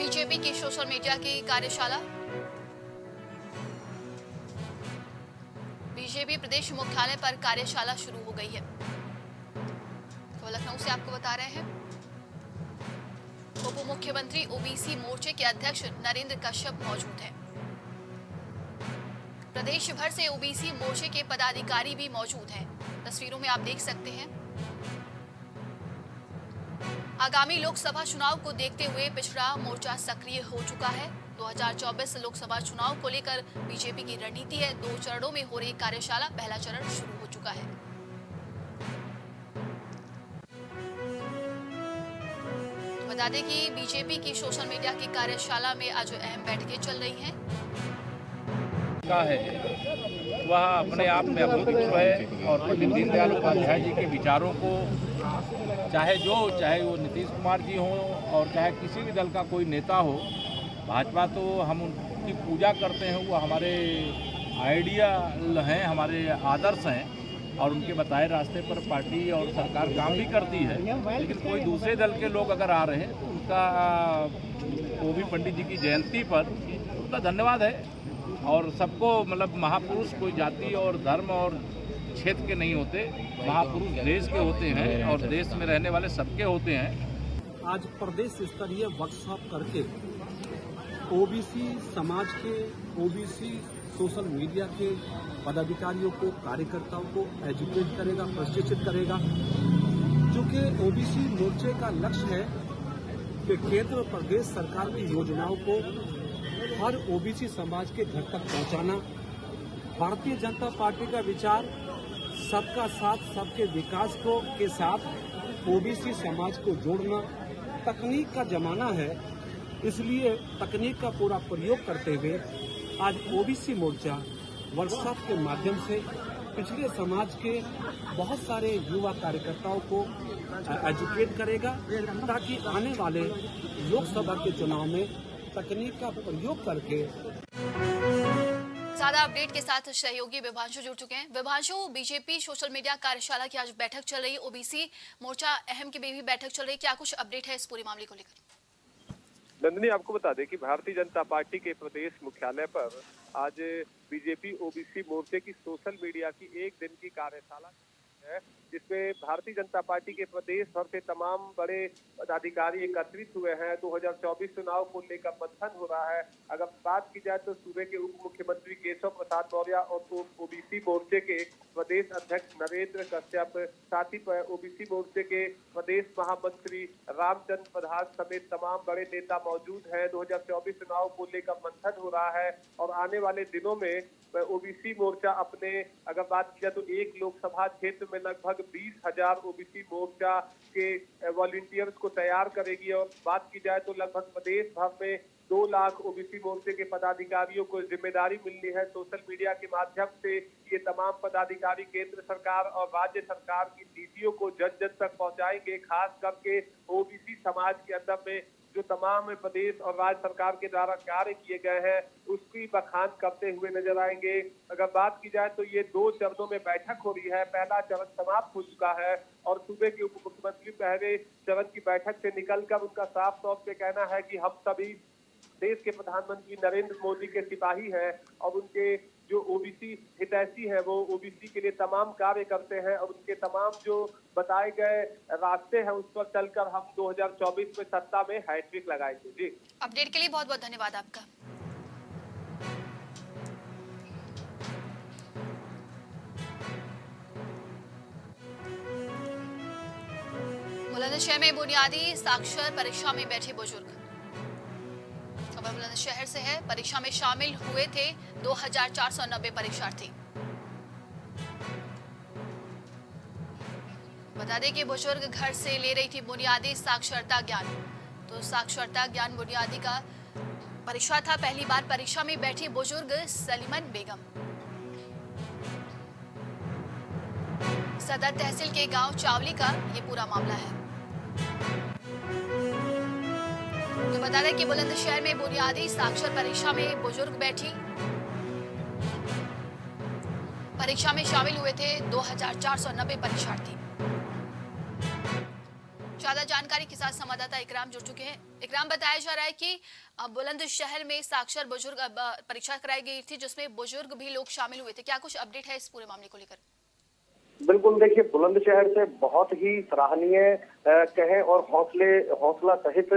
BJP की social media की कार्यशाला। बीजेपी प्रदेश मुख्यालय पर कार्यशाला शुरू हो गई है। तो लखनऊ से आपको बता रहे हैं, उप मुख्यमंत्री ओबीसी मोर्चे के अध्यक्ष नरेंद्र कश्यप मौजूद हैं। प्रदेश भर से ओबीसी मोर्चे के पदाधिकारी भी मौजूद हैं। तस्वीरों में आप देख सकते हैं। आगामी लोकसभा चुनाव को देखते हुए पिछड़ा मोर्चा सक्रिय हो चुका है। 2024 लोकसभा चुनाव को लेकर बीजेपी की रणनीति है। 2 चरणों में हो रही कार्यशाला, पहला चरण शुरू हो चुका है। बता दें कि बीजेपी की सोशल मीडिया की कार्यशाला में आज अहम बैठकें चल रही हैं। का है वह अपने आप में अभूतपूर्व है और पंडित दीनदयाल उपाध्याय जी के विचारों को चाहे वो नीतीश कुमार जी हों और चाहे किसी भी दल का कोई नेता हो, भाजपा तो हम उनकी पूजा करते हैं। वो हमारे आइडियल हैं, हमारे आदर्श हैं और उनके बताए रास्ते पर पार्टी और सरकार काम भी करती है। लेकिन कोई दूसरे दल के लोग अगर आ रहे हैं तो उनका वो भी पंडित जी की जयंती पर उनका धन्यवाद है। और सबको मतलब महापुरुष कोई जाति और धर्म और क्षेत्र के नहीं होते, महापुरुष देश के होते हैं और देश में रहने वाले सबके होते हैं। आज प्रदेश स्तरीय वर्कशॉप करके ओबीसी समाज के, ओबीसी सोशल मीडिया के पदाधिकारियों को, कार्यकर्ताओं को एजुकेट करेगा, प्रशिक्षित करेगा। क्योंकि ओबीसी मोर्चे का लक्ष्य है कि केंद्र और प्रदेश सरकार की योजनाओं को हर ओबीसी समाज के घर तक पहुंचाना। भारतीय जनता पार्टी का विचार सबका साथ, सबके विकास को के साथ ओबीसी समाज को जोड़ना। तकनीक का जमाना है, इसलिए तकनीक का पूरा प्रयोग करते हुए आज ओबीसी मोर्चा वर्कशॉप के माध्यम से पिछड़े समाज के बहुत सारे युवा कार्यकर्ताओं को एजुकेट करेगा, ताकि आने वाले लोकसभा के चुनाव में तकनीक का प्रयोग करके। ज्यादा अपडेट के साथ सहयोगी विभांशु जुड़ चुके हैं। विभांशु, बीजेपी सोशल मीडिया कार्यशाला की आज बैठक चल रही है, ओबीसी मोर्चा अहम की भी बैठक चल रही है, क्या कुछ अपडेट है इस पूरे मामले को लेकर? नंदिनी, आपको बता दें कि भारतीय जनता पार्टी के प्रदेश मुख्यालय पर आज बीजेपी ओबीसी मोर्चे की सोशल मीडिया की 1 दिन की कार्यशाला है, जिसमें भारतीय जनता पार्टी के प्रदेश भर से तमाम बड़े पदाधिकारी एकत्रित हुए हैं। 2024 चुनाव को लेकर मंथन हो रहा है। अगर बात की जाए तो सूबे के उप मुख्यमंत्री केशव प्रसाद मौर्य और ओबीसी मोर्चे के प्रदेश अध्यक्ष नरेंद्र कश्यप, साथ ही ओबीसी मोर्चे के प्रदेश महामंत्री रामचंद्र प्रधान समेत तमाम बड़े नेता मौजूद हैं। 2024 चुनाव को लेकर मंथन हो रहा है और आने वाले दिनों में ओबीसी मोर्चा अपने, अगर बात की जाए तो एक लोकसभा क्षेत्र में लगभग 20,000 ओबीसी मोर्चा के वॉलंटियर्स को तैयार करेगी। और बात की जाए तो लगभग प्रदेश भर में 2 लाख ओबीसी मोर्चे के पदाधिकारियों को जिम्मेदारी मिलनी है। सोशल मीडिया के माध्यम से ये तमाम पदाधिकारी केंद्र सरकार और राज्य सरकार की नीतियों को जन जन तक पहुंचाएंगे। खास करके ओबीसी समाज के अंदर में जो तमाम प्रदेश और राज्य सरकार के द्वारा कार्य किए गए हैं उसकी बखान करते हुए नजर आएंगे। अगर बात की जाए तो ये 2 चरणों में बैठक हो रही है। पहला चरण समाप्त हो चुका है और सूबे के उप मुख्यमंत्री पहले चरण की बैठक से निकलकर उनका साफ तौर पे कहना है कि हम सभी देश के प्रधानमंत्री नरेंद्र मोदी के सिपाही हैं और उनके जो ओबीसी हितैषी हैं वो ओबीसी के लिए तमाम कार्य करते हैं और उनके तमाम जो बताए गए रास्ते हैं उस पर चलकर हम 2024 में सत्ता में हैट्रिक लगाएंगे। जी, अपडेट के लिए बहुत बहुत धन्यवाद आपका। बुलंदशहर में बुनियादी साक्षर परीक्षा में बैठे बुजुर्ग। खबर बुलंदशहर से है। परीक्षा में शामिल हुए थे 2490 परीक्षार्थी। बता दें कि बुजुर्ग घर से ले रही थी बुनियादी साक्षरता ज्ञान। तो साक्षरता ज्ञान बुनियादी का परीक्षा था। पहली बार परीक्षा में बैठी बुजुर्ग सलीमन बेगम। सदर तहसील के गांव चावली का ये पूरा मामला है। तो बता दें कि बुलंदशहर में बुनियादी साक्षर परीक्षा में बुजुर्ग बैठी। परीक्षा में शामिल हुए थे 2490 परीक्षार्थी। ज्यादा जानकारी जानकारी के साथ संवाददाता इकराम जुड़ चुके हैं। इकराम, बताया जा रहा है कि बुलंदशहर में साक्षर बुजुर्ग परीक्षा कराई गई थी, जिसमें बुजुर्ग भी लोग शामिल हुए थे। क्या कुछ अपडेट है इस पूरे मामले को लेकर? बिल्कुल, देखिए बुलंदशहर से बहुत ही सराहनीय कहें और हौसला सहित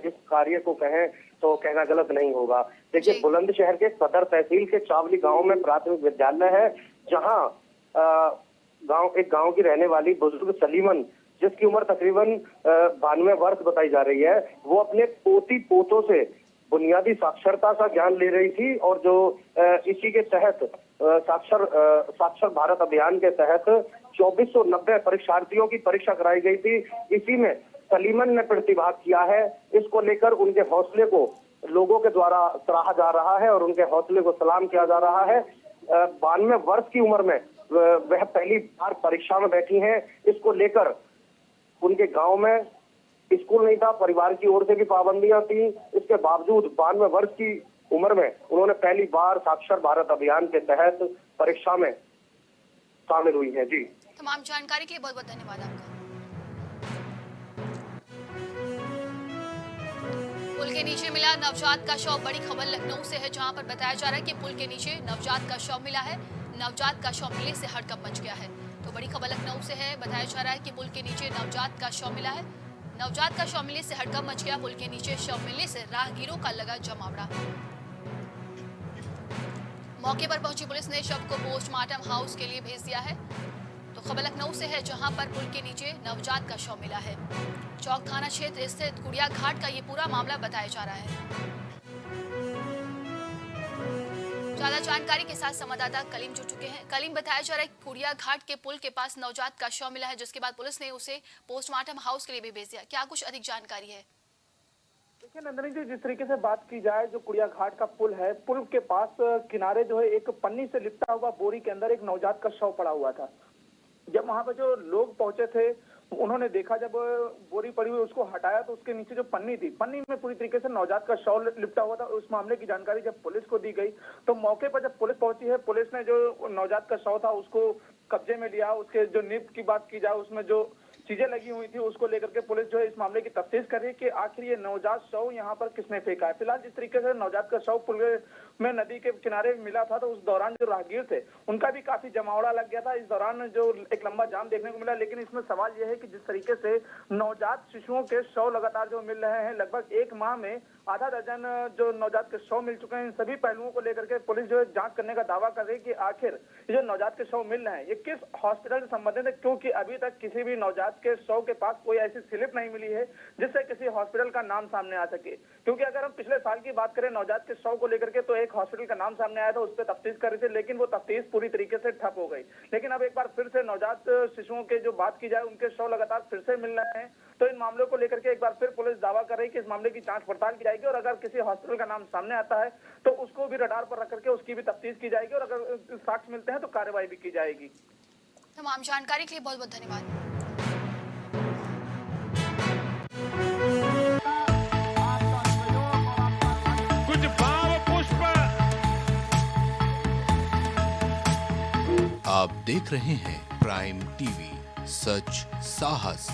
इस कार्य को कहें तो कहना गलत नहीं होगा। देखिए बुलंदशहर के सदर तहसील के चावली गांव में प्राथमिक विद्यालय है, जहां एक गांव की रहने वाली बुजुर्ग सलीमन, जिसकी उम्र तकरीबन 92 वर्ष बताई जा रही है, वो अपने पोती पोतों से बुनियादी साक्षरता का ज्ञान ले रही थी। और जो इसी के तहत साक्षर भारत अभियान के तहत 2490 परीक्षार्थियों की परीक्षा कराई गई थी। इसी में सलीमन ने प्रतिभाग किया है। इसको लेकर उनके हौसले को लोगों के द्वारा सराहा जा रहा है और उनके हौसले को सलाम किया जा रहा है। 92 वर्ष की उम्र में वह पहली बार परीक्षा में बैठी हैं। इसको लेकर उनके गांव में स्कूल नहीं था, परिवार की ओर से भी पाबंदियां थी। इसके बावजूद 92 वर्ष की उम्र में उन्होंने पहली बार साक्षर भारत अभियान के तहत परीक्षा में शामिल हुई है। जी, तमाम जानकारी के लिए बहुत बहुत धन्यवाद आपका। पुल के नीचे मिला नवजात का शव। बड़ी खबर लखनऊ से है, जहां पर बताया जा रहा है कि पुल के नीचे नवजात का शव मिला है। नवजात का शव मिलने से हड़कंप मच गया है। तो बड़ी खबर लखनऊ से है, बताया जा रहा है कि पुल के नीचे नवजात का शव मिला है। नवजात का शव मिलने से हड़कंप मच गया। पुल के नीचे शव मिलने से राहगीरों का लगा जमावड़ा। मौके पर पहुंची पुलिस ने शव को पोस्टमार्टम हाउस के लिए भेज दिया है। तो खबर लखनऊ से है, जहां पर पुल के नीचे नवजात का शव मिला है। चौक थाना क्षेत्र स्थित कुड़िया घाट का ये पूरा मामला बताया जा रहा है। ज्यादा जानकारी के साथ संवाददाता कलीम जुड़ चुके हैं। कलीम, बताया जा रहा है कि कुड़िया घाट के पुल के पास नवजात का शव मिला है, जिसके बाद पुलिस ने उसे पोस्टमार्टम हाउस के लिए भी भेज दिया। क्या कुछ अधिक जानकारी है? देखिए नंदनी जी, जिस तरीके से बात की जाए, जो कुड़िया घाट का पुल है, पुल के पास किनारे जो है एक पन्नी से लिपटा हुआ बोरी के अंदर एक नवजात का शव पड़ा हुआ था। जब वहां पर जो लोग पहुंचे थे, उन्होंने देखा, जब बोरी पड़ी हुई उसको हटाया तो उसके नीचे जो पन्नी थी, पन्नी में पूरी तरीके से नवजात का शव लिपटा हुआ था। उस मामले की जानकारी जब पुलिस को दी गई तो मौके पर जब पुलिस पहुंची है, पुलिस ने जो नवजात का शव था उसको कब्जे में लिया। उसके जो नीब की बात की जाए, उसमें जो चीजें लगी हुई थी उसको लेकर के पुलिस जो है इस मामले की तफ्तीश कर रही है कि आखिर ये नवजात शव यहाँ पर किसने फेंका है। फिलहाल जिस तरीके से नवजात का शव पुल में नदी के किनारे मिला था, तो उस दौरान जो राहगीर थे उनका भी काफी जमावड़ा लग गया था। इस दौरान जो एक लंबा जाम देखने को मिला। लेकिन इसमें सवाल यह है कि जिस तरीके से नवजात शिशुओं के शव लगातार जो मिल रहे हैं, लगभग एक माह में आधा दर्जन जो नवजात के शव मिल चुके हैं, इन सभी पहलुओं को लेकर के पुलिस जो है जांच करने का दावा कर रही है कि आखिर ये जो नवजात के शव मिल रहे हैं ये किस हॉस्पिटल से संबंधित है, क्योंकि अभी तक किसी भी नवजात के शव के पास कोई ऐसी स्लिप नहीं मिली है जिससे किसी हॉस्पिटल का नाम सामने आ सके। क्योंकि अगर हम पिछले साल की बात करें नवजात के शव को लेकर के, तो एक हॉस्पिटल का नाम सामने आया था, उस पर तफ्तीश कर रहे थे, लेकिन वो तफ्तीश पूरी तरीके से ठप हो गई। लेकिन अब एक बार फिर से नवजात शिशुओं के जो बात की जाए, उनके शव लगातार फिर से मिल रहे हैं। तो इन मामलों को लेकर के एक बार फिर पुलिस दावा कर रही है कि इस मामले की जांच पड़ताल की जाएगी और अगर किसी हॉस्पिटल का नाम सामने आता है तो उसको भी रडार पर रख करके उसकी भी तफ्तीश की जाएगी और अगर साक्ष्य मिलते हैं तो कार्रवाई भी की जाएगी। तमाम जानकारी के लिए बहुत बहुत धन्यवाद। कुछ भाव पुष्प। आप देख रहे हैं प्राइम टीवी, सच साहस